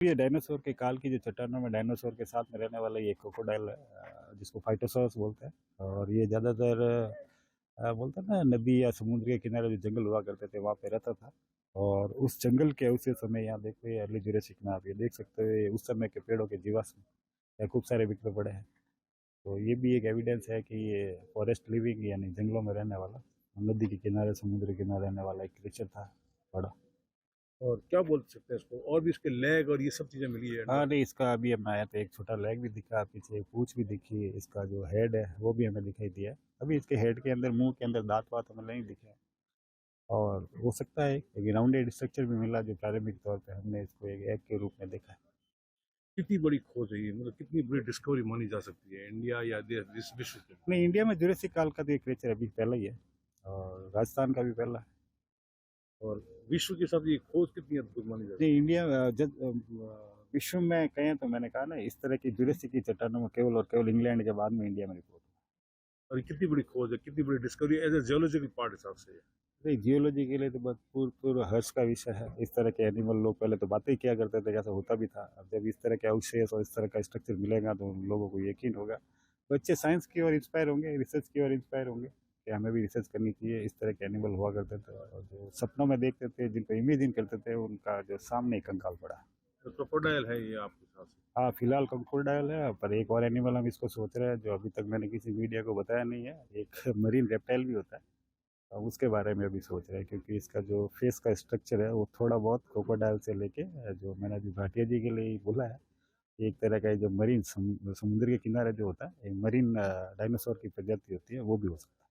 ये डायनासोर के काल की जो चट्टानों में डायनासोर के साथ में रहने वाला ये क्रोकोडाइल है, जिसको फाइटोसॉरस बोलते हैं। और ये ज़्यादातर बोलते हैं ना, नदी या समुद्र के किनारे जो जंगल हुआ करते थे वहाँ पे रहता था। और उस जंगल के अवशेष हमें यहाँ देखते हैं अर्ली जुरासिक में, आप ये देख सकते हो उस समय के पेड़ों के जीवाश्म या खूब सारे बिखरे पड़े हैं। तो ये भी एक एविडेंस है कि ये फॉरेस्ट लिविंग यानी जंगलों में रहने वाला, नदी के किनारे समुद्र के किनारे रहने वाला एक क्रिएचर था बड़ा। और क्या बोल सकते हैं इसको, और भी इसके लेग और ये सब चीजें मिली है अंदर हाँ से? नहीं, इसका अभी हम आया तो एक छोटा लेग भी दिखा, पीछे पूंछ भी दिखी, इसका जो हेड है वो भी हमें दिखाई दिया। अभी इसके हेड के अंदर, मुंह के अंदर दांत वात हमें नहीं दिखे। और हो सकता है एक राउंडेड स्ट्रक्चर भी मिला, जो प्रारंभिक तौर पे हमने इसको एक एग के रूप में देखा है। कितनी बड़ी खोज है ये, मतलब कितनी बड़ी डिस्कवरी मानी जा सकती है इंडिया या देश विश्व के? नहीं, इंडिया में जुरासिक काल का तो एक क्रिएचर अभी पहला ही है, और राजस्थान का भी पहला है। और विश्व के साथ ये खोज कितनी अद्भुत मानी जा नहीं, सकती इंडिया विश्व में कहें तो मैंने कहा ना, इस तरह की जुरासिक की चट्टानों में केवल और केवल इंग्लैंड के बाद में इंडिया में रिपोर्ट। है? और ये कितनी बड़ी खोज है, कितनी बड़ी discovery as a geological part हिसाब से है? नहीं, जियोलॉजी के लिए तो बहुत पूर्व हर्ष का विषय है। इस तरह के एनिमल लोग पहले तो बातें ही किया करते थे, जैसा होता भी था। अब जब इस तरह के अवशेष और इस तरह का स्ट्रक्चर मिलेगा तो उन लोगों को यकीन होगा। बच्चे साइंस की ओर इंस्पायर होंगे, रिसर्च की ओर इंस्पायर होंगे कि हमें भी रिसर्च करनी चाहिए। इस तरह के एनिमल हुआ करते थे और जो सपनों में देखते थे, जिनको इमेजिन करते थे, उनका जो सामने ही कंकाल पड़ा। तो क्रोकोडाइल है ये आपके हिसाब से? हाँ, फिलहाल क्रोकोडाइल है, पर एक और एनिमल हम इसको सोच रहे हैं जो अभी तक मैंने किसी मीडिया को बताया नहीं है। एक मरीन रेप्टाइल भी होता है, अब उसके बारे में अभी सोच रहे हैं, क्योंकि इसका जो फेस का स्ट्रक्चर है वो थोड़ा बहुत क्रोकोडाइल से लेके, जो मैंने अभी भाटिया जी के लिए ही बोला है, एक तरह का जो मरीन समुद्र के किनारे जो होता है, एक मरीन डायनासोर की प्रजाति होती है, वो भी हो सकता है।